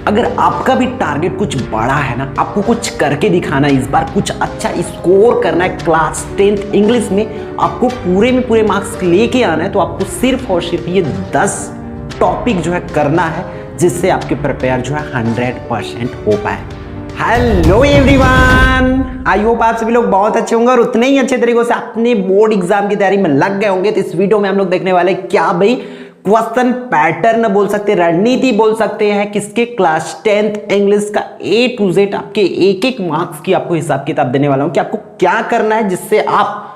अगर आपका भी टारगेट कुछ बड़ा है ना, आपको कुछ करके दिखाना है, इस बार कुछ अच्छा स्कोर करना है क्लास 10th इंग्लिश में, आपको पूरे में पूरे मार्क्स लेके आना है, तो आपको सिर्फ और सिर्फ ये 10 टॉपिक जो है करना है, जिससे आपके प्रिपेयर जो है 100% हो पाए। हेलो एवरीवन, आई होप आप सभी लोग बहुत अच्छे होंगे और उतने ही अच्छे तरीके से अपने बोर्ड एग्जाम की तैयारी में लग गए होंगे। तो इस वीडियो में हम लोग देखने वाले क्या भाई, क्वेश्चन पैटर्न बोल सकते हैं, रणनीति बोल सकते हैं, किसके क्लास 10th इंग्लिश का A to Z आपके एक एक मार्क्स की आपको हिसाब किताब देने वाला हूं कि आपको क्या करना है जिससे आप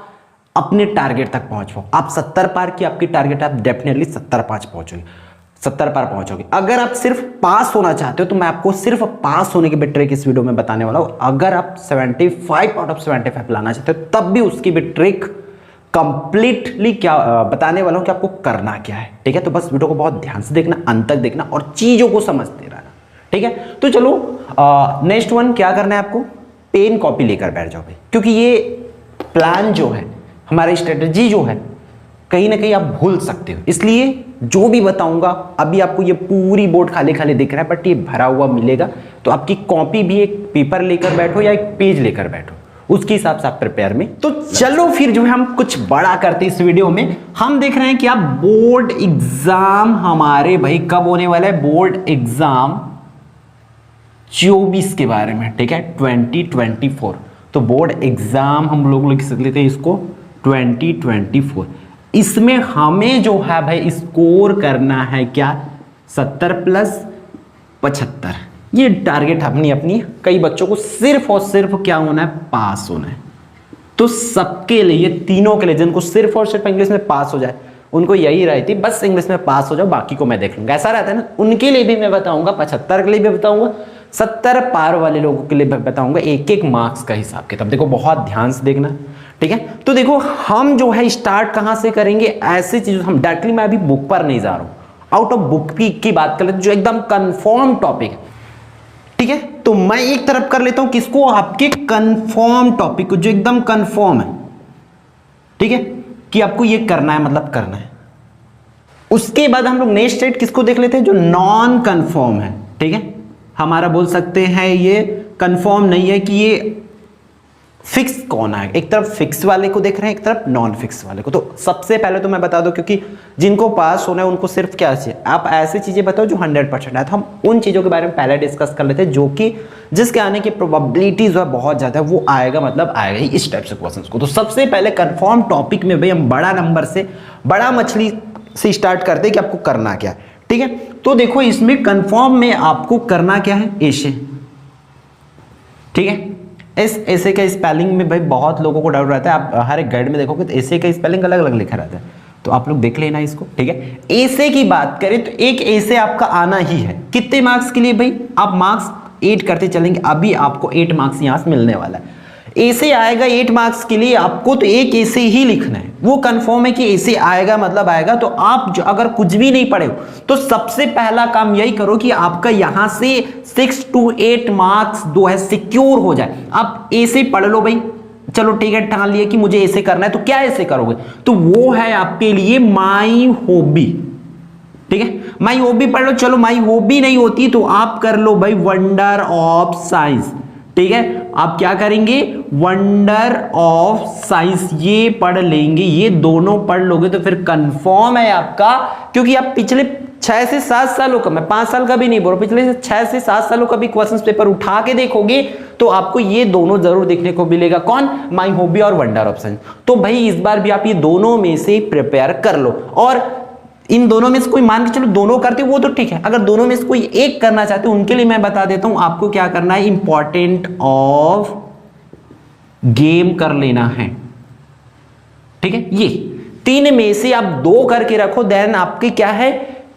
अपने टारगेट तक पहुंच पाओ। आप 70 पार की आपकी टारगेट, आप डेफिनेटली 70 पार पहुंचोगे। अगर आप सिर्फ पास होना चाहते हो तो मैं आपको सिर्फ पास होने की भी ट्रिक इस वीडियो में बताने वाला हूं। अगर आप 75 आउट ऑफ 75 लाना चाहते हो तब भी उसकी भी ट्रिक कंप्लीटली क्या बताने वाला हूं कि आपको करना क्या है। ठीक है, तो बस वीडियो को बहुत ध्यान से देखना, अंत तक देखना और चीजों को समझते रहना। ठीक है, तो चलो नेक्स्ट वन क्या करना है आपको, पेन कॉपी लेकर बैठ जाओ भाई, क्योंकि ये प्लान जो है, हमारी स्ट्रेटेजी जो है, कहीं ना कहीं आप भूल सकते हो। इसलिए जो भी बताऊंगा, अभी आपको ये पूरी बोर्ड खाली खाली दिख रहा है बट ये भरा हुआ मिलेगा, तो आपकी कॉपी भी एक पेपर लेकर बैठो या एक पेज लेकर बैठो, उसके हिसाब से आप प्रिपेयर में। तो चलो फिर जो है हम कुछ बड़ा करते हैं इस वीडियो में। हम देख रहे हैं कि आप बोर्ड एग्जाम हमारे भाई कब होने वाला है, बोर्ड एग्जाम 24 के बारे में। ठीक है, 2024। तो बोर्ड एग्जाम हम लोग लिख लेते हैं इसको 2024। इसमें हमें जो है भाई स्कोर करना है क्या, 70 प्लस 75। ये टारगेट अपनी कई बच्चों को सिर्फ और सिर्फ क्या होना है, पास होना है। तो सबके लिए, तीनों के लिए जिनको सिर्फ और सिर्फ इंग्लिश में पास हो जाए, उनको यही रहती, बस इंग्लिश में पास हो जाओ, बाकी को मैं देख लूंगा, ऐसा रहता है ना। उनके लिए भी मैं बताऊंगा, 75 के लिए भी बताऊंगा, 70 पार वाले लोगों के लिए भी बताऊंगा, एक एक मार्क्स का हिसाब किताब। देखो बहुत ध्यान से देखना। ठीक है, तो देखो हम जो है स्टार्ट कहां से करेंगे, ऐसे चीजों हम डायरेक्टली, मैं अभी बुक पर नहीं जा रहा हूं, आउट ऑफ बुक की बात कर लेते जो एकदम कंफर्म टॉपिक है। ठीक है, तो मैं एक तरफ कर लेता हूं किसको, आपके कंफर्म टॉपिक को, जो एकदम कंफर्म है। ठीक है, कि आपको ये करना है, मतलब करना है। उसके बाद हम लोग नेक्स्ट स्टेट किसको देख लेते हैं, जो नॉन कंफर्म है। ठीक है, हमारा बोल सकते हैं ये कंफर्म नहीं है कि ये फिक्स कौन है। एक तरफ फिक्स वाले को देख रहे हैं, एक तरफ नॉन फिक्स वाले को। तो सबसे पहले तो मैं बता दूं, क्योंकि जिनको पास होना है उनको सिर्फ क्या चाहिए, आप ऐसी चीजें बताओ जो 100% है। तो हम उन चीजों के बारे में पहले डिस्कस कर लेते हैं, जो कि जिसके आने की प्रोबेबिलिटी जो है बहुत ज्यादा है, वो आएगा, मतलब आएगा ही इस टाइप से क्वेश्चन को। तो सबसे पहले कंफर्म टॉपिक में भाई हम बड़ा नंबर से, बड़ा मछली से स्टार्ट करते हैं कि आपको करना क्या है। ठीक है, तो देखो इसमें कंफर्म में आपको करना क्या है, एशे। ठीक है, इस ऐसे का स्पेलिंग में भाई बहुत लोगों को डाउट रहता है। आप हर एक गाइड में देखोगे तो ऐसे का स्पेलिंग अलग अलग लिखा रहता है, तो आप लोग देख लेना इसको। ठीक है, ऐसे की बात करें तो एक ऐसे आपका आना ही है। कितने मार्क्स के लिए भाई, आप मार्क्स 8 करते चलेंगे, अभी आपको 8 मार्क्स यहां से मिलने वाला है। ऐसे आएगा 8 मार्क्स के लिए, आपको तो एक ऐसे ही लिखना है, वो कंफर्म है कि ऐसे आएगा, मतलब आएगा। तो आप जो अगर कुछ भी नहीं पढ़े हो तो सबसे पहला काम यही करो कि आपका यहां से 6 to 8 मार्क्स जो है सिक्योर हो जाए। आप ऐसे पढ़ लो भाई, चलो ठीक है, ठान लिए कि मुझे ऐसे करना है, तो क्या ऐसे करोगे, तो वो है आपके लिए माई हॉबी। ठीक है, माई हॉबी पढ़ लो। चलो माई हॉबी नहीं होती तो आप कर लो भाई वंडर ऑफ साइंस। ठीक है, आप क्या करेंगे, वंडर ऑफ साइंस, ये पढ़ लेंगे। ये दोनों पढ़ लोगे तो फिर कंफर्म है आपका, क्योंकि आप पिछले 6 से 7 सालों का, मैं 5 साल का भी नहीं बोल रहा, पिछले 6 से 7 सालों का भी क्वेश्चन पेपर उठा के देखोगे तो आपको ये दोनों जरूर देखने को मिलेगा। कौन, माई हॉबी और वंडर ऑफ साइंस। तो भाई इस बार भी आप ये दोनों में से प्रिपेयर कर लो। और इन दोनों में से कोई मान के चलो दोनों करते हो वो तो ठीक है, अगर दोनों में से कोई एक करना चाहते हो उनके लिए मैं बता देता हूं आपको क्या करना है, इंपॉर्टेंट ऑफ गेम कर लेना है। ठीक है, ये 3 में से आप 2 करके रखो, देन आपके क्या है,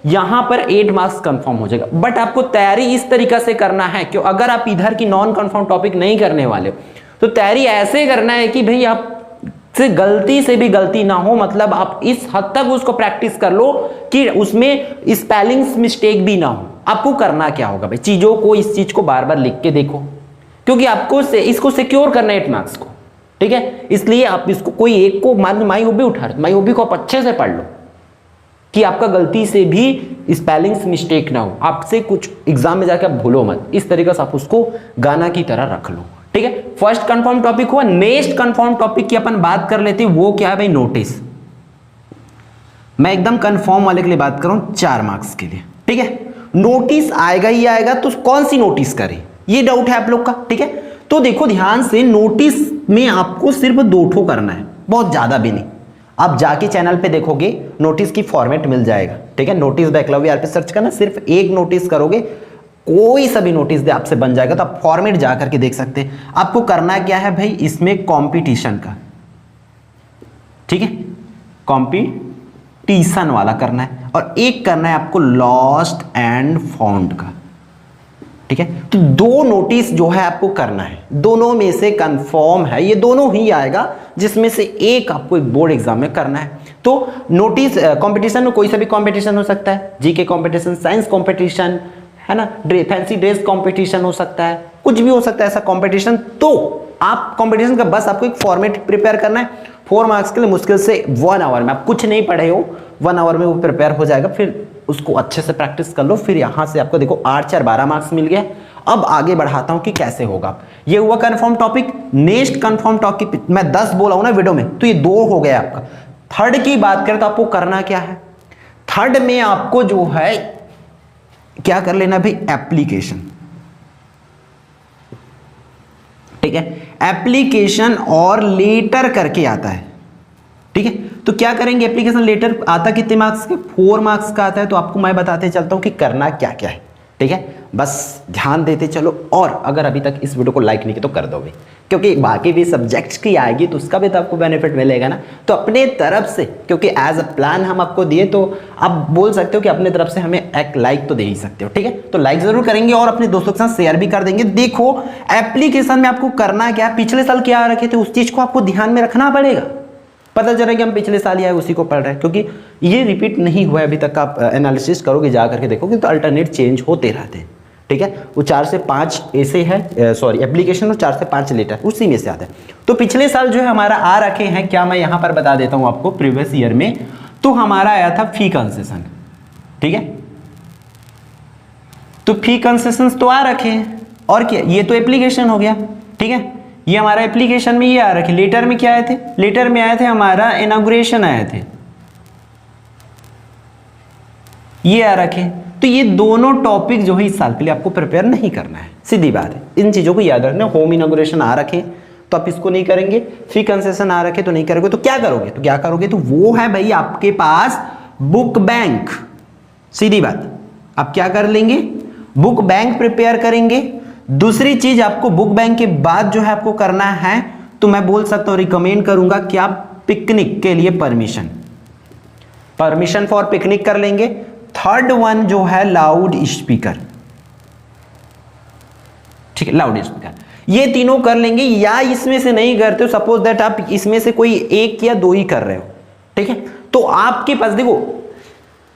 यहां पर 8 मार्क्स कंफर्म हो जाएगा। बट आपको तैयारी इस तरीका से करना है कि अगर आप इधर की नॉन कंफर्म टॉपिक नहीं करने वाले हो तो तैयारी ऐसे करना है कि भाई आप से गलती से भी गलती ना हो, मतलब आप इस हद तक उसको प्रैक्टिस कर लो कि उसमें स्पेलिंग्स मिस्टेक भी ना हो। आपको करना क्या होगा भाई, चीजों को, इस चीज को बार बार लिख के देखो, क्योंकि आपको इसको सिक्योर करना है 8 मार्क्स को। ठीक है, इसलिए आप इसको कोई एक को, मान माई हॉबी उठा रहे, माई हॉबी को आप अच्छे से पढ़ लो। कि आपका गलती से भी स्पेलिंग्स मिस्टेक ना हो, आपसे कुछ एग्जाम में जाके आप भूलो मत, इस तरीके से आप उसको गाना की तरह रख लो। ठीक है, फर्स्ट कंफर्म टॉपिक हुआ। नेक्स्ट कंफर्म टॉपिक की अपन बात कर लेते हैं, वो क्या है भाई, नोटिस। मैं एकदम कंफर्म वाले के लिए बात कर रहा हूं, 4 मार्क्स के लिए। ठीक है, नोटिस आएगा ही आएगा, तो कौन सी नोटिस करें, ये डाउट है आप लोग का। ठीक है, तो देखो ध्यान से, नोटिस में आपको सिर्फ 2 ठो करना है, बहुत ज्यादा भी नहीं। आप जाके चैनल पे देखोगे, नोटिस की फॉर्मेट मिल जाएगा। ठीक है, नोटिस बाय एकलव्य आर पे सर्च करना, सिर्फ एक नोटिस करोगे, कोई सा भी नोटिस दे आपसे बन जाएगा। तो आप फॉर्मेट जा करके देख सकते हैं। आपको करना क्या है भाई, इसमें कंपटीशन का, ठीक है, कंपटीशन वाला करना है, और एक करना है आपको लॉस्ट एंड फाउंड का। ठीक है, तो 2 नोटिस जो है आपको करना है, दोनों में से कंफर्म है, ये दोनों ही आएगा, जिसमें से एक आपको एक बोर्ड एग्जाम में करना है। तो नोटिस कंपटीशन में कोई सा भी कंपटीशन हो सकता है, जीके कंपटीशन, साइंस कंपटीशन, है ना, फैंसी ड्रेस कंपटीशन हो सकता है, कुछ भी हो सकता है ऐसा कंपटीशन। तो आप कंपटीशन का बस आपको एक फॉर्मेट प्रिपेयर करना है, 4 मार्क्स के लिए मुश्किल से 1 आवर में, आप कुछ नहीं पढ़े हो, 1 आवर में वो प्रिपेयर हो जाएगा। फिर उसको अच्छे से प्रैक्टिस कर लो। फिर यहां से आपको देखो 8 4 12 मार्क्स मिल गया। अब आगे बढ़ाता हूं कि कैसे होगा। ये हुआ confirm topic. Next confirm topic मैं 10 बोला हूं ना वीडियो में, तो ये 2 हो गया आपका। थर्ड की बात करें तो आपको करना क्या है, थर्ड में आपको जो है क्या कर लेना भाई, एप्लीकेशन। ठीक है, एप्लीकेशन और लेटर करके आता है। ठीक है, तो क्या करेंगे, एप्लीकेशन लेटर आता कितने मार्क्स के, 4 मार्क्स का आता है। तो आपको मैं बताते चलता हूं कि करना क्या क्या है। ठीक है, बस ध्यान देते चलो। और अगर अभी तक इस वीडियो को लाइक नहीं किया तो कर दो भाई, क्योंकि बाकी भी सब्जेक्ट्स की आएगी तो उसका भी तो आपको बेनिफिट मिलेगा ना। तो अपने तरफ से, क्योंकि एज अ प्लान हम आपको दिए, तो आप बोल सकते हो कि अपने तरफ से हमें एक लाइक तो दे ही सकते हो। ठीक है, तो लाइक जरूर करेंगे और अपने दोस्तों के साथ शेयर भी कर देंगे। देखो एप्लीकेशन में आपको करना क्या, पिछले साल क्या रखे थे उस चीज को आपको ध्यान में रखना पड़ेगा। पता चला कि हम पिछले साल ही आए उसी को पढ़ रहे हैं, क्योंकि ये रिपीट नहीं हुआ है अभी तक। आप एनालिसिस करोगे, जा करके देखोगे तो अल्टरनेट चेंज होते रहते हैं। ठीक है, वो 4 से 5 ऐसे है, सॉरी एप्लीकेशन, और 4 से 5 लेटर उसी में से आता है। तो पिछले साल जो है हमारा आ रखे हैं क्या, मैं यहां पर बता देता हूं आपको। प्रीवियस ईयर में तो हमारा आया था फी कंसेशन। ठीक है, तो फी कंसेशन तो आ रखे हैं, और क्या, ये तो एप्लीकेशन हो गया। ठीक है, ये हमारा एप्लीकेशन में ये आ रखे। लेटर में क्या आए थे, लेटर में आए थे हमारा इनॉग्रेशन आए थे, ये आ रखे। तो ये दोनों टॉपिक जो है इस साल के लिए आपको प्रिपेयर नहीं करना है, सीधी बात है। इन चीजों को याद रखना। होम इनॉग्रेशन आ रखे तो आप इसको नहीं करेंगे, फी कंसेशन आ रखे तो नहीं करोगे, तो क्या करोगे, तो क्या करोगे, तो वो है भाई आपके पास बुक बैंक। सीधी बात, आप क्या कर लेंगे, बुक बैंक प्रिपेयर करेंगे। दूसरी चीज आपको बुक बैंक के बाद जो है आपको करना है, तो मैं बोल सकता हूं, रिकमेंड करूंगा कि आप पिकनिक के लिए परमिशन फॉर पिकनिक कर लेंगे। थर्ड वन जो है लाउड स्पीकर। ठीक है, लाउड स्पीकर, ये तीनों कर लेंगे। या इसमें से नहीं करते हो, सपोज दैट आप इसमें से कोई 1 या 2 ही कर रहे हो, ठीक है, तो आपके पास देखो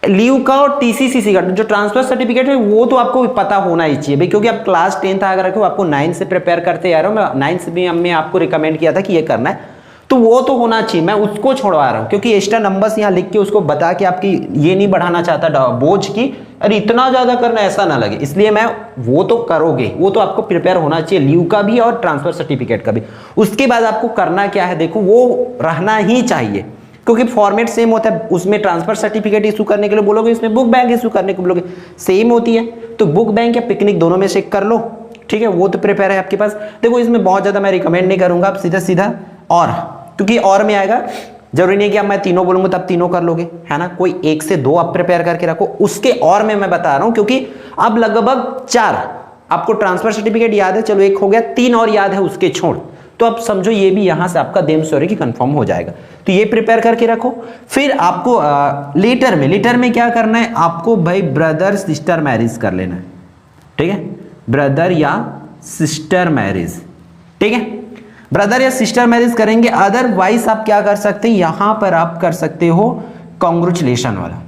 लीव का और टीसीसीसी का जो ट्रांसफर सर्टिफिकेट है वो तो आपको पता होना ही चाहिए भाई, क्योंकि आप क्लास 10 अगर रखे हो, आपको 9 से प्रिपेयर करते आ रहे हो। मैं 9 से भी हमने आपको रिकमेंड किया था कि ये करना है, तो वो तो होना चाहिए। मैं उसको छोड़वा रहा हूँ, क्योंकि एक्स्ट्रा नंबर्स यहाँ लिख के उसको बता के आपकी ये नहीं बढ़ाना चाहता बोझ की, अरे इतना ज्यादा करना, ऐसा ना लगे। इसलिए मैं, वो तो करोगे, वो तो आपको प्रिपेयर होना चाहिए, लीव का भी और ट्रांसफर सर्टिफिकेट का भी। उसके बाद आपको करना क्या है, देखो वो रहना ही चाहिए, क्योंकि फॉर्मेट सेम होता है। उसमें ट्रांसफर सर्टिफिकेट इशू करने के लिए बोलोगे, इसमें बुक बैंक इशू करने के बोलोगे, सेम होती है। तो बुक बैंक या पिकनिक दोनों में से कर लो। ठीक है, वो तो प्रिपेयर है आपके पास। देखो इसमें बहुत ज्यादा मैं रिकमेंड नहीं करूंगा, आप सीधा सीधा और, क्योंकि और में आएगा, जरूरी नहीं कि अब मैं तीनों बोलूंगा तब तीनों कर लोगे, है ना। कोई 1 से 2 आप प्रिपेयर करके रखो। उसके और में मैं बता रहा हूं, क्योंकि अब लगभग 4 आपको ट्रांसफर सर्टिफिकेट याद है, चलो 1 हो गया, 3 और याद है उसके छोड़, तो अब समझो ये भी यहां से आपका देम सॉरी की कंफर्म हो जाएगा। तो ये प्रिपेयर करके रखो। फिर आपको लेटर में क्या करना है, आपको भाई ब्रदर सिस्टर मैरिज कर लेना है। ठीक है, ब्रदर या सिस्टर मैरिज, ठीक है, ब्रदर या सिस्टर मैरिज करेंगे। अदरवाइज आप क्या कर सकते हैं, यहां पर आप कर सकते हो कॉन्ग्रेचुलेशन वाला।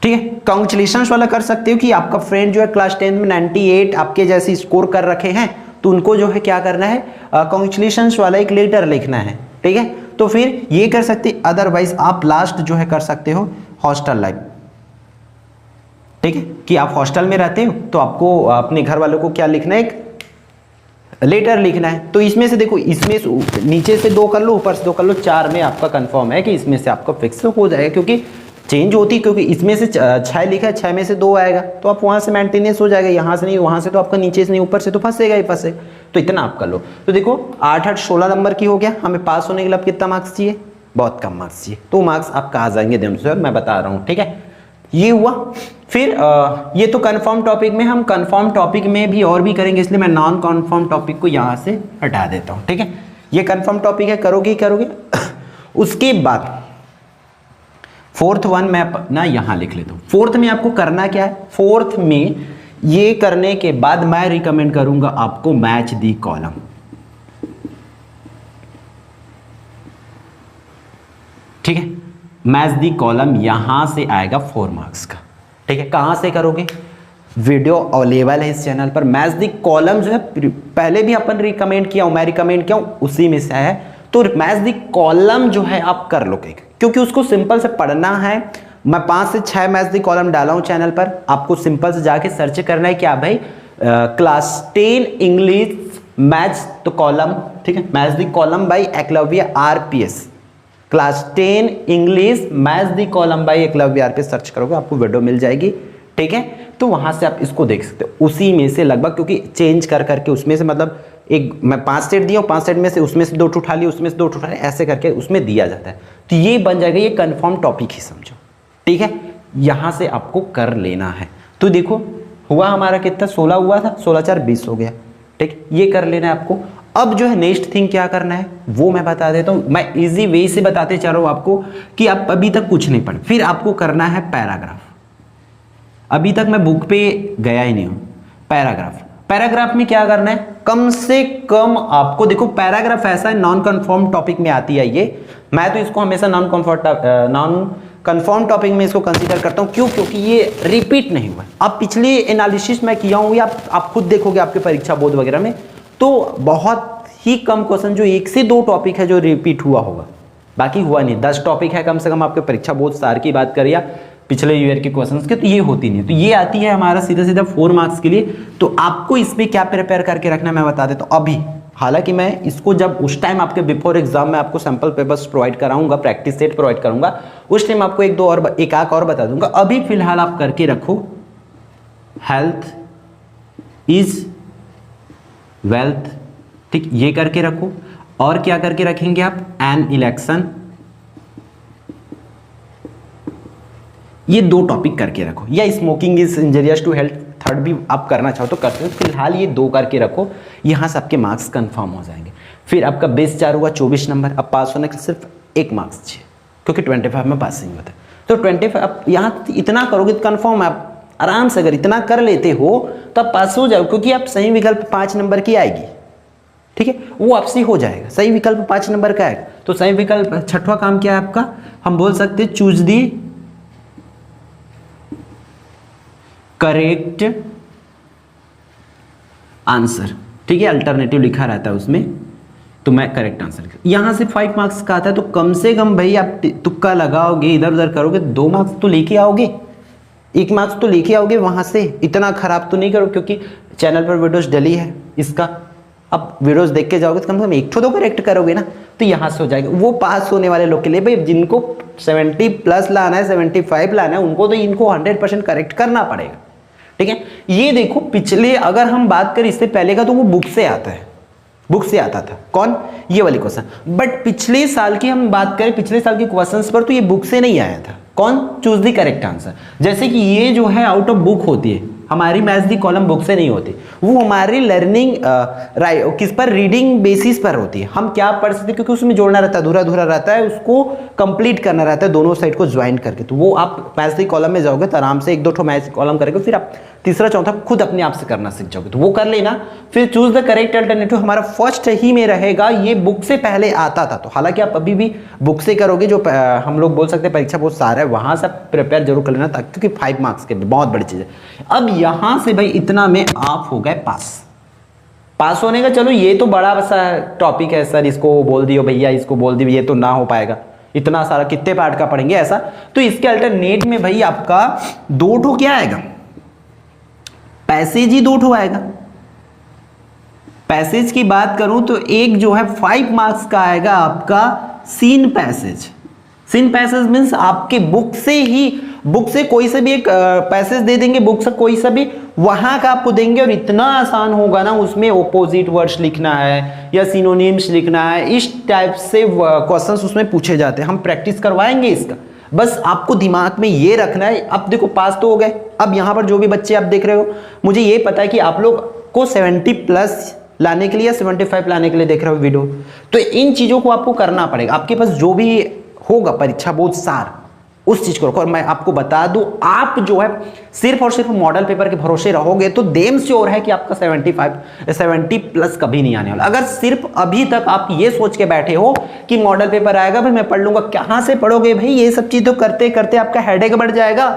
ठीक है, कॉन्ग्रेचुलेशन वाला कर सकते हो कि आपका फ्रेंड जो है क्लास 10 में 98 आपके जैसे स्कोर कर रखे हैं, तो उनको जो है क्या करना है, कॉन्ग्रेचुलेशन वाला एक लेटर लिखना है। ठीक है, तो फिर ये कर सकते, अदरवाइज आप लास्ट जो है कर सकते हो हॉस्टल लाइफ। ठीक है, कि आप हॉस्टल में रहते हो तो आपको अपने घर वालों को क्या लिखना है, एक लेटर लिखना है। तो इसमें से देखो, इसमें से नीचे से 2 कर लो, ऊपर से 2 कर लो, 4 में आपका कंफर्म है कि इसमें से आपका फिक्स हो जाएगा, क्योंकि चेंज होती, क्योंकि इसमें से 6 लिखा है, 6 में से 2 आएगा तो आप वहां से मेंटेनेंस हो जाएगा, यहाँ से नहीं, वहां से तो आपका नीचे से नहीं, ऊपर से तो फंसेगा ही फंसेगा। तो इतना आप कर लो। तो देखो 8 8 16 नंबर की हो गया, हमें पास होने के लिए कितना मार्क्स चाहिए, बहुत कम मार्क्स चाहिए। तो मार्क्स आपका आ जाएंगे एकदम से, मैं बता रहा हूँ। ठीक है, ये हुआ। फिर ये तो कंफर्म टॉपिक में, हम कंफर्म टॉपिक में भी और भी करेंगे, इसलिए मैं नॉन कंफर्म टॉपिक को यहाँ से हटा देता हूँ। ठीक है, ये कंफर्म टॉपिक है, करोगे ही करोगे। उसके बाद 4th वन मैं अपना यहाँ लिख लेता हूँ। 4th में आपको करना क्या है, 4th में ये करने के बाद मैं रिकमेंड करूंगा आपको मैच दी कॉलम। ठीक है, मैच दी कॉलम यहां से आएगा 4 मार्क्स का। ठीक है, कहां से करोगे, वीडियो अवेलेबल है इस चैनल पर। मैच दी कॉलम जो है पहले भी अपन रिकमेंड किया हूं, मैं रिकमेंड किया हूं, उसी में से है। तो मैच दी कॉलम जो है आप कर लोगे, क्योंकि उसको सिंपल से पढ़ना है। मैं 5 से 6 मैच दी कॉलम डाला हूं चैनल पर, आपको सिंपल से जाके सर्च करना है क्या भाई, class 10 English match the column. ठीक है, match the column by Eklavya RPS, class 10 English match the column by Eklavya RPS search करोगे, आपको वीडियो मिल जाएगी। ठीक है, तो वहां से आप इसको देख सकते हो। उसी में से लगभग, क्योंकि चेंज कर करके उसमें से, मतलब एक मैं 5 सेट दिया हूँ, 5 सेट में से उसमें से 2 उठा लिए, उसमें से 2 उठा लिए, ऐसे करके उसमें दिया जाता है। तो ये बन जाएगा, ये कंफर्म टॉपिक ही समझो। ठीक है, यहां से आपको कर लेना है। तो देखो हुआ हमारा कितना, 16 हुआ था, 16 4 20 हो गया। ठीक, ये कर लेना है आपको। अब जो है नेक्स्ट थिंग क्या करना है वो मैं बता देता हूं। मैं इजी वे से बताते चल रहा हूं आपको कि आप अभी तक कुछ नहीं पढ़े। फिर आपको करना है पैराग्राफ। अभी तक मैं बुक पे गया ही नहीं हूं। पैराग्राफ, पैराग्राफ में क्या करना है, कम से कम आपको देखो, पैराग्राफ ऐसा है नॉन कंफर्म टॉपिक में आती है ये। मैं तो इसको हमेशा नॉन कंफर्म टॉपिक में इसको कंसीडर करता हूं। क्यों, क्योंकि ये रिपीट नहीं हुआ। अब पिछले एनालिसिस मैं किया हूं, या आप खुद देखोगे आपके परीक्षा बोर्ड वगैरह में, तो बहुत ही कम क्वेश्चन जो 1 से 2 टॉपिक है जो रिपीट हुआ होगा, बाकी हुआ नहीं। 10 टॉपिक है कम से कम आपके परीक्षा बोर्ड सार की बात करिए पिछले ईयर के क्वेश्चंस के, तो ये होती नहीं। तो ये आती है हमारा सीधा सीधा 4 मार्क्स के लिए। तो आपको इसमें क्या प्रिपेयर करके रखना है मैं बता देता हूँ अभी। हालांकि मैं इसको जब उस टाइम आपके बिफोर एग्जाम में आपको सैंपल पेपर्स प्रोवाइड कराऊंगा, प्रैक्टिस सेट प्रोवाइड करूंगा, उस टाइम आपको एक आक और बता दूंगा। अभी फिलहाल आप करके रखो, हेल्थ इज वेल्थ। ठीक, ये करके रखो। और क्या करके रखेंगे आप, एन इलेक्शन, ये 2 टॉपिक करके रखो। या smoking is injurious to health, third भी आप करना चाहो तो कर सकते हो। फिलहाल ये 2 करके रखो, यहां से आपके मार्क्स कंफर्म हो जाएंगे। फिर आपका बेस 4 हुआ 24 नंबर। अब पास होने के सिर्फ 1 मार्क्स चाहिए, क्योंकि 25 में पासिंग होता है। तो 25 आप यहाँ इतना करोगे तो कंफर्म है, आप आराम से अगर इतना कर लेते हो तो आप पास हो जाओ, क्योंकि आप सही विकल्प 5 नंबर की आएगी। ठीक है, वो आपसे हो जाएगा। सही विकल्प 5 नंबर का आएगा। तो सही विकल्प 6वां काम क्या है आपका, हम बोल सकते हैं चूज दी करेक्ट आंसर। ठीक है, अल्टरनेटिव लिखा रहता है उसमें, तो मैं करेक्ट आंसर। यहां से 5 मार्क्स का आता है, तो कम से कम भाई आप तुक्का लगाओगे, इधर उधर करोगे, 2 मार्क्स तो लेके आओगे, 1 मार्क्स तो लेके आओगे वहां से। इतना खराब तो नहीं करो, क्योंकि चैनल पर वीडियोस डली है इसका। अब वीडियोस देख के जाओगे तो कम से कम 1 तो करेक्ट करोगे ना, तो यहां से हो जाएगा। वो पास होने वाले लोग के लिए भाई, जिनको 70 प्लस लाना है, 75 लाना है, उनको तो इनको 100% करेक्ट करना पड़ेगा। ठीक है, ये देखो पिछले, अगर हम बात करें इससे पहले का, तो वो बुक से आता है, बुक से आता था। कौन, ये वाली क्वेश्चन। बट पिछले साल की हम बात करें, पिछले साल के क्वेश्चंस पर, तो ये बुक से नहीं आया था। कौन, चूज दी करेक्ट आंसर। जैसे कि ये जो है आउट ऑफ बुक होती है, हमारी मैथ्स दी कॉलम बुक से नहीं होती, वो हमारी लर्निंग किस पर, रीडिंग बेसिस पर होती है। हम क्या पढ़ सकते हैं, क्योंकि उसमें जोड़ना रहता है, अधूरा अधूरा रहता है, उसको कंप्लीट करना रहता है, दोनों साइड को ज्वाइन करके। तो वो आप मैथ्स दी कॉलम में जाओगे तो आराम से 1-2 मैथ्स कॉलम करेंगे, फिर आप तीसरा चौथा खुद अपने आप से करना सीख जाओगे, तो वो कर लेना। फिर चूज द करेक्ट अल्टरनेटिव हमारा फर्स्ट ही में रहेगा, ये बुक से पहले आता था। तो हालांकि आप अभी भी बुक से करोगे, जो हम लोग बोल सकते हैं परीक्षा बहुत सारा है, वहां से प्रिपेयर जरूर कर लेना, क्योंकि 5 मार्क्स के बहुत बड़ी चीज है। अब यहां से भाई इतना में आप हो गए पास। पास होने का चलो ये तो बड़ा सा टॉपिक है सर, इसको बोल दियो भैया, इसको बोल दियो, ये तो ना हो पाएगा, इतना सारा कितने पार्ट का पढ़ेंगे ऐसा। तो इसके अल्टरनेट में भाई आपका 2 ठो क्या आएगा, पैसेज ही 2 ठो आएगा। पैसेज की बात करूं तो एक जो है 5 मार्क्स का आएगा आपका seen passage. Seen passage means आपके बुक से कोई से भी एक पैसेज दे देंगे, बुक से कोई सा भी वहां का आपको देंगे, और इतना आसान होगा ना, उसमें ऑपोजिट वर्ड्स लिखना है या सिनोनिम्स लिखना है, इस टाइप से क्वेश्चंस उसमें पूछे जाते हैं। हम प्रैक्टिस करवाएंगे इसका, बस आपको दिमाग में ये रखना है। अब देखो पास तो हो गए, अब यहाँ पर जो भी बच्चे आप देख रहे हो, मुझे ये पता है कि आप लोग को 70+ लाने के लिए या 75 लाने के लिए देख रहे हो वीडियो, तो इन चीजों को आपको करना पड़ेगा। आपके पास जो भी होगा परीक्षा बोर्ड सार, उस चीज को रखो। और मैं आपको बता दूं, आप जो है सिर्फ और सिर्फ मॉडल पेपर के भरोसे रहोगे तो देम श्योर है कि आपका 70+ कभी नहीं आने वाला। अगर सिर्फ अभी तक आप ये सोच के बैठे हो कि मॉडल पेपर आएगा भाई मैं पढ़ लूंगा, कहां से पढ़ोगे भाई? ये सब चीज तो करते करते आपका हेडेक बढ़ जाएगा।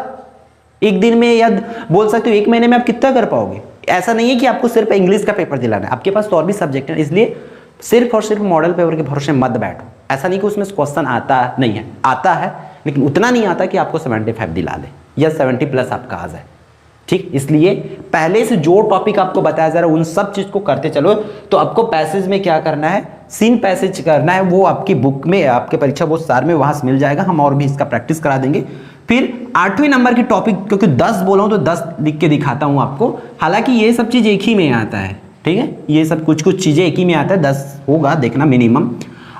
एक दिन में या बोल सकते हो 1 महीने में आप कितना कर पाओगे? ऐसा नहीं है कि आपको सिर्फ इंग्लिश का पेपर दिलाना है, आपके पास तो और भी सब्जेक्ट है, इसलिए सिर्फ और सिर्फ मॉडल पेपर के भरोसे मत बैठो। ऐसा नहीं कि उसमें क्वेश्चन आता नहीं है, आता है, लेकिन उतना नहीं आता कि आपको 75 दिला दे या 70+ आपका आ जाए। ठीक, इसलिए पहले से जो टॉपिक आपको बताया जा रहा है उन सब चीज को करते चलो। तो आपको पैसेज में क्या करना है, सीन पैसेज करना है, वो आपकी बुक में, आपके परीक्षा बोर्ड सार में वहां से मिल जाएगा। हम और भी इसका प्रैक्टिस करा देंगे। फिर 8वें नंबर की टॉपिक, क्योंकि 10 बोला हूं तो 10 लिख के दिखाता हूं आपको। हालांकि ये सब चीज एक ही में आता है, ठीक है, ये सब कुछ कुछ चीजें एक ही में आता है, 10 होगा देखना मिनिमम।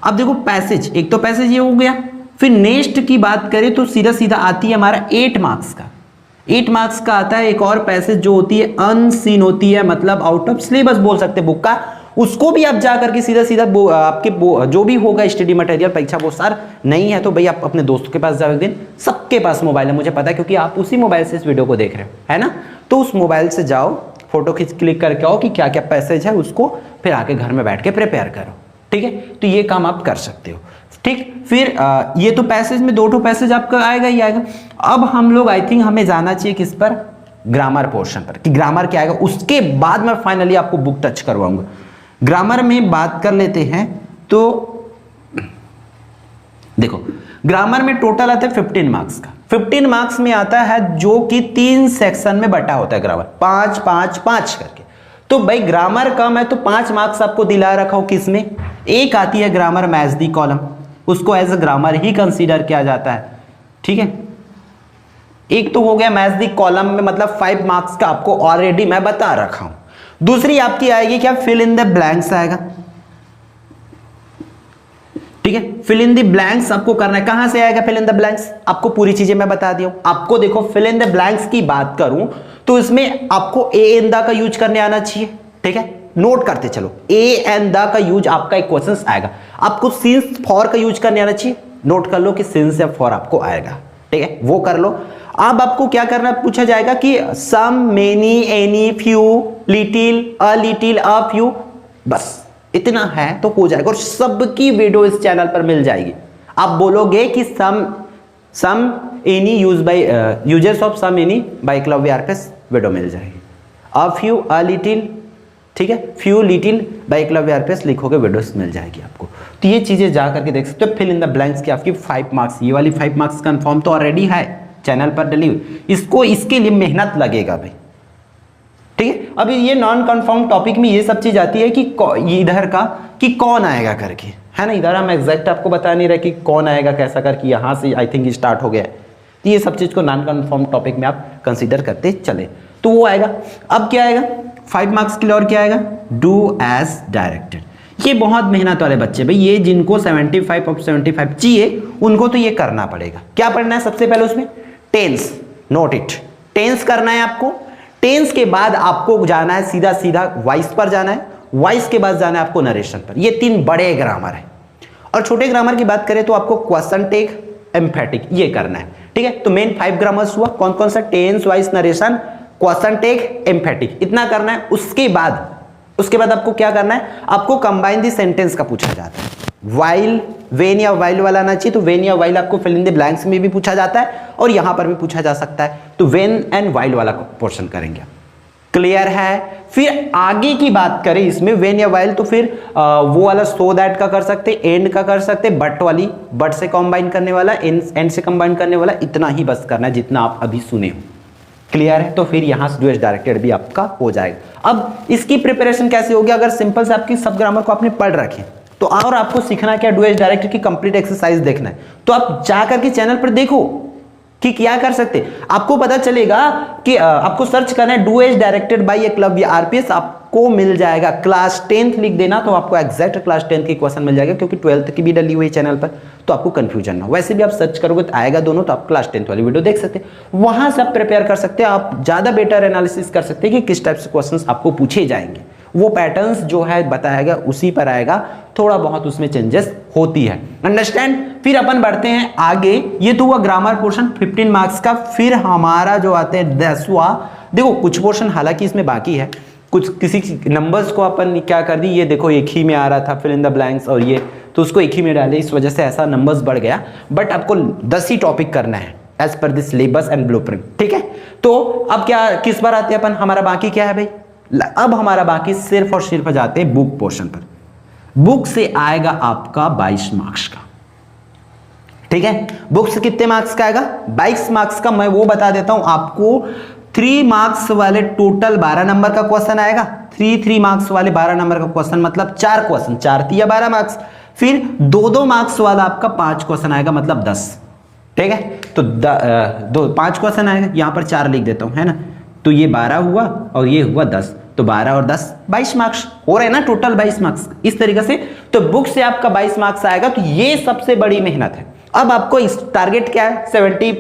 अब देखो पैसेज, एक तो पैसेज ये हो गया। फिर नेक्स्ट की बात करें तो सीधा सीधा आती है हमारा 8 मार्क्स का। 8 मार्क्स का आता है एक और पैसेज जो होती है अनसीन होती है, मतलब आउट ऑफ सिलेबस बोल सकते हैं बुक का। उसको भी आप जा करके सीधा सीधा आपके जो भी होगा स्टडी मटेरियल परीक्षा वो सार नहीं है तो भाई आप अपने दोस्तों के पास जाओ एक दिन। सबके पास मोबाइल है, मुझे पता है, क्योंकि आप उसी मोबाइल से इस वीडियो को देख रहे हो, है ना। तो उस मोबाइल से जाओ, फोटो खींच क्लिक करके आओ कि क्या क्या पैसेज है, उसको फिर आके घर में बैठ के प्रिपेयर करो। ठीक है, तो ये काम आप कर सकते हो। ठीक, फिर ये तो पैसेज में 2 पैसेज आपका आएगा ही आएगा। अब हम लोग आई थिंक हमें जाना चाहिए किस पर, ग्रामर पोर्शन पर, कि ग्रामर क्या आएगा। उसके बाद मैं फाइनली आपको बुक टच करवाऊंगा। ग्रामर में बात कर लेते हैं तो देखो ग्रामर में टोटल आता है 15 मार्क्स का। 15 मार्क्स में आता है जो कि 3 सेक्शन में बटा होता है ग्रामर, 5 5 5 करके। तो भाई ग्रामर कम है तो 5 मार्क्स आपको दिला रखा हो किसमें। एक आती है ग्रामर मैच दी कॉलम, उसको एज अ ग्रामर ही कंसीडर किया जाता है। ठीक है, एक तो हो गया मैच दी कॉलम में, मतलब 5 मार्क्स का आपको ऑलरेडी मैं बता रखा हूं। दूसरी आपकी आएगी क्या, फिल इन द ब्लैंक्स आएगा। ठीक है, फिल इन द ब्लैंक्स आपको करना है। कहां से आएगा फिल इन द ब्लैंक्स, आपको पूरी चीजें मैं बता दी हूं। आपको देखो फिल इन द ब्लैंक्स की बात करूं तो इसमें आपको ए एंड द का यूज करने आना चाहिए। ठीक है, नोट करते चलो, ए एंड द का यूज आपका एक क्वेश्चन आएगा। आपको सिंस फॉर का यूज करने आना चाहिए, नोट कर लो कि सिंस या फॉर आपको आएगा। ठीक है, वो कर लो। अब आपको क्या करना, पूछा जाएगा कि some, many, any, few, little, a little, a few, बस इतना है तो हो जाएगा। और सबकी वीडियो इस चैनल पर मिल जाएगी। आप बोलोगे कि some any use by users of some any by Eklavya RPS, video मिल जाएगी। अ फ्यू, अ लिटिल, ठीक है, few, little by Eklavya RPS लिखोगे, वीडियोस मिल जाएगी आपको। तो ये चीजें जा करके देख सकते हो। फिल इन द ब्लैंक्स की आपकी 5 मार्क्स, ये वाली 5 मार्क्स कंफर्म तो ऑलरेडी है चैनल पर डली हुई। इसको इसके लिए मेहनत लगेगा भाई। ठीक है, अभी ये नॉन कंफर्म टॉपिक में ये सब चीज आती है कि इधर का कि कौन आएगा करके, है ना। इधर हम एग्जैक्ट आपको बता नहीं रहे कि कौन आएगा कैसा करके, यहां से आई थिंक स्टार्ट हो गया है। तो ये सब चीज को नॉन कंफर्म टॉपिक में आप कंसीडर करते चले तो वो आएगा। अब क्या आएगा 5 मार्क्स के लिए, और क्या आएगा, डू एज डायरेक्टेड। ये बहुत मेहनत वाले बच्चे भाई, ये जिनको 75 ऑफ 75 चाहिए उनको तो ये करना पड़ेगा। क्या पढ़ना है सबसे पहले उसमें, टेंस, नोट इट, टेंस करना है आपको। टेंस के बाद आपको जाना है सीधा सीधा वॉइस पर जाना है, वॉइस के बाद जाना है आपको नरेशन पर। ये 3 बड़े ग्रामर है। और छोटे ग्रामर की बात करें तो आपको क्वेश्चन टेक, एम्फेटिक, ये करना है। ठीक है, तो मेन 5 ग्रामर्स हुआ, कौन कौन सा, tense, voice, narration, question tag, emphatic, इतना करना है। उसके बाद आपको क्या करना है, आपको कंबाइन द सेंटेंस का पूछा जाता है। वाइल, वेन या वाइल वाला आना चाहिए, तो वेन या वाइल आपको फिल इन द ब्लैंक्स में भी पूछा जाता है और यहां पर भी पूछा जा सकता है। तो वेन एंड वाइल वाला पोर्शन करेंगे। क्लियर है। फिर आगे की बात करें इसमें व्हेन या व्हाइल, तो फिर वो वाला सो दैट का कर सकते, एंड का कर सकते, बट वाली, बट से कंबाइन करने वाला, एंड से कंबाइन करने वाला, इतना ही बस करना है जितना आप अभी सुने हो। क्लियर है। तो फिर यहां से डू एज डायरेक्टेड भी आपका हो जाएगा। अब इसकी प्रिपरेशन कैसे होगी, अगर सिंपल से आपकी सब ग्रामर को आपने पढ़ रखे तो और आपको सीखना क्या, डू एज डायरेक्टेड की कंप्लीट एक्सरसाइज देखना है, तो आप जाकर के चैनल पर देखो कि क्या कर सकते। आपको पता चलेगा कि आपको सर्च करना है do as directed by Eklavya RPS, आपको मिल जाएगा। क्लास 10th लिख देना तो आपको एग्जैक्ट क्लास 10th की क्वेश्चन मिल जाएगा, क्योंकि 12th की भी डली हुई है चैनल पर, तो आपको कंफ्यूजन ना हो। वैसे भी आप सर्च करोगे तो आएगा दोनों, तो आप क्लास 10th वाली वीडियो देख सकते हैं, वहां से आप प्रिपेयर कर सकते हैं। आप ज्यादा बेटर एनालिसिस कर सकते हैं कि किस टाइप से क्वेश्चन आपको पूछे जाएंगे, वो पैटर्न्स जो है बताएगा उसी पर आएगा, थोड़ा बहुत उसमें चेंजेस होती है। अंडरस्टैंड। फिर अपन बढ़ते हैं आगे। ये तो हुआ ग्रामर पोर्शन 15 मार्क्स का। फिर हमारा जो आते हैं 10वां, देखो कुछ पोर्शन हालांकि इसमें बाकी है, कुछ किसी नंबर्स को अपन क्या कर दी, ये देखो एक ही में आ रहा था फिल इन द ब्लैंक्स, और ये तो उसको एक ही में डाले, इस वजह से ऐसा नंबर्स बढ़ गया। बट आपको 10 ही टॉपिक करना है as per this syllabus and blueprint, ठीक है। तो अब क्या किस बार आते हैं अपन, हमारा बाकी क्या है भाई, अब हमारा बाकी सिर्फ और सिर्फ जाते हैं बुक पोर्शन पर। बुक से आएगा आपका 22 मार्क्स का, ठीक है। बुक से कितने मार्क्स का आएगा, 22 मार्क्स का। मैं वो बता देता हूं आपको, 3 मार्क्स वाले टोटल 12 नंबर का क्वेश्चन आएगा। 3 मार्क्स वाले 12 नंबर का क्वेश्चन, मतलब 4 क्वेश्चन, 4 या 12 मार्क्स। फिर 2 मार्क्स वाला आपका 5 क्वेश्चन आएगा, मतलब 10, ठीक है। तो 5 क्वेश्चन आएगा, यहां पर 4 लिख देता हूं, है ना। तो ये 12 हुआ और ये हुआ 10, तो 12 और 10 22 मार्क्स हो रहे हैं ना, टोटल 22 मार्क्स इस तरीके से। तो बुक से आपका 22 मार्क्स आएगा, तो ये सबसे बड़ी मेहनत है। अब आपको इस टारगेट क्या है, 70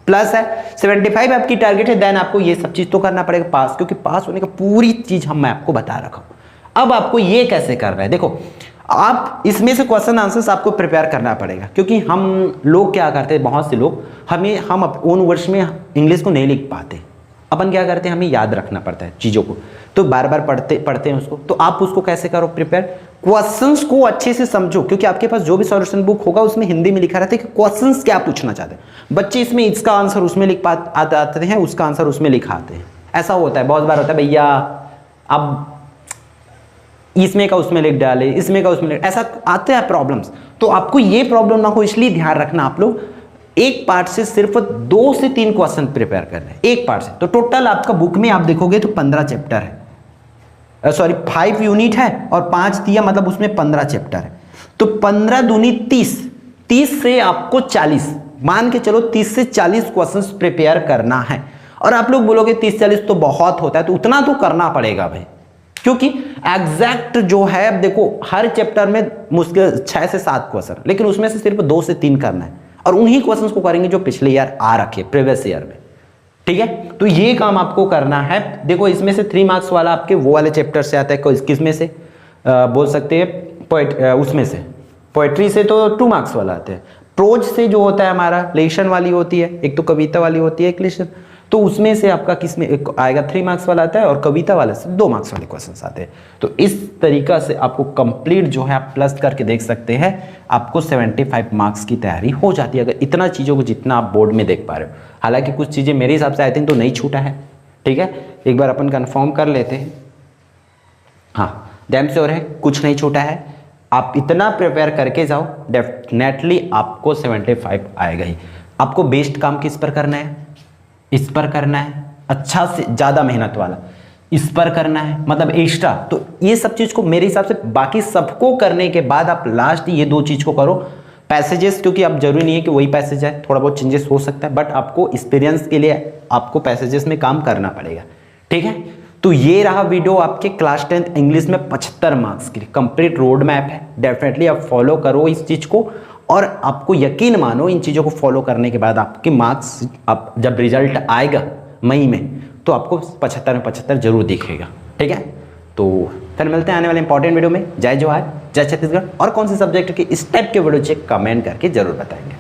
प्लस है, 75 आपकी टारगेट है। देन आपको ये सब चीज तो करना पड़ेगा पास, क्योंकि पास होने का पूरी चीज मैं आपको बता रखा हूं। अब आपको ये कैसे करना है, देखो आप इसमें से क्वेश्चन आंसर्स आपको प्रिपेयर करना पड़ेगा, क्योंकि हम लोग क्या करते हैं, बहुत से लोग हम ओन वर्ड्स में इंग्लिश को नहीं लिख पाते। अपन क्या करते हैं, हमें याद रखना पड़ता है चीज़ों को, तो बार बार पढ़ते हैं उसको। तो आप उसको कैसे करो प्रिपेयर, क्वेश्चंस को अच्छे से समझो, क्योंकि आपके पास जो भी सॉल्यूशन बुक होगा उसमें हिंदी में लिखा रहता है कि क्वेश्चंस क्या पूछना चाहते हैं बच्चे। इसमें इसका आंसर उसमें लिख आते हैं, उसका आंसर उसमें लिखाते हैं। ऐसा होता है, बहुत बार होता है भैया अब इसमें का उसमें लिख डाले, इसमें का उसमें लिख, ऐसा आते हैं प्रॉब्लम्स। तो आपको ये प्रॉब्लम ना हो, इसलिए ध्यान रखना आप लोग एक पार्ट से सिर्फ 2 से 3 क्वेश्चन प्रिपेयर करना है, एक पार्ट से। तो टोटल आपका बुक में आप देखोगे तो 15 चैप्टर है, सॉरी 5 यूनिट है और 5 दिया, मतलब उसमें 15 चैप्टर है। तो 15 दूनी 30, 30 से आपको 40, मान के चलो 30 से 40 क्वेश्चंस प्रिपेयर करना है। और आप लोग बोलोगे 30-40 तो बहुत होता है, तो उतना तो करना पड़ेगा भाई, क्योंकि एग्जैक्ट जो है, अब देखो हर चैप्टर में मुश्किल 6 से 7 क्वेश्चन, लेकिन उसमें से सिर्फ 2 से 3 करना है, और उन्हीं क्वेश्चंस को करेंगे जो पिछले ईयर आ रखे, प्रीवियस ईयर में, ठीक है। तो ये काम आपको करना है। देखो इसमें से 3 मार्क्स वाला आपके वो वाले चैप्टर से आता है, किस में से बोल सकते हैं, उसमें से पोएट्री से तो 2 मार्क्स वाला आता है। प्रोज से जो होता है हमारा लेशन वाली होती है, एक तो कविता वाली होती है एक लेशन, तो उसमें से आपका किस में आएगा, 3 मार्क्स वाला आता है, और कविता वाले से 2 मार्क्स वाले क्वेश्चन आते हैं। तो इस तरीका से आपको कंप्लीट जो है आप प्लस करके देख सकते हैं, आपको 75 मार्क्स की तैयारी हो जाती है, अगर इतना चीज़ों को जितना आप बोर्ड में देख पा रहे हो। हालांकि कुछ चीज़ें मेरे हिसाब से आई थिंक तो नहीं छूटा है, ठीक है। एक बार अपन कन्फर्म कर लेते हैं, हाँ डैम श्योर है कुछ नहीं छूटा है। आप इतना प्रिपेयर करके जाओ, डेफिनेटली आपको 75 आएगा ही। आपको बेस्ट काम किस पर करना है, इस पर करना है, अच्छा से ज़्यादा मेहनत वाला इस पर करना है, मतलब एक्स्ट्रा। तो ये सब चीज़ को मेरे हिसाब से बाकी सबको करने के बाद आप लास्ट ये 2 चीज़ को करो। पैसेजेस, क्योंकि अब जरूरी नहीं है कि वही पैसेज है, थोड़ा बहुत चेंजेस हो सकता है, बट आपको एक्सपीरियंस के लिए आपको पैसेजेस में काम करना पड़ेगा, ठीक है। तो ये रहा वीडियो आपके क्लास 10th इंग्लिश में 75 मार्क्स के लिए कंप्लीट रोड मैप है। डेफिनेटली आप फॉलो करो इस चीज़ को, और आपको यकीन मानो इन चीज़ों को फॉलो करने के बाद आपके मार्क्स, आप जब रिजल्ट आएगा मई में, तो आपको 75 में 75 जरूर दिखेगा, ठीक है। तो फिर मिलते हैं आने वाले इंपॉर्टेंट वीडियो में। जय जवाहर, जय छत्तीसगढ़। और कौन से सब्जेक्ट के इस टाइप के वीडियो चाहिए कमेंट करके जरूर बताएंगे।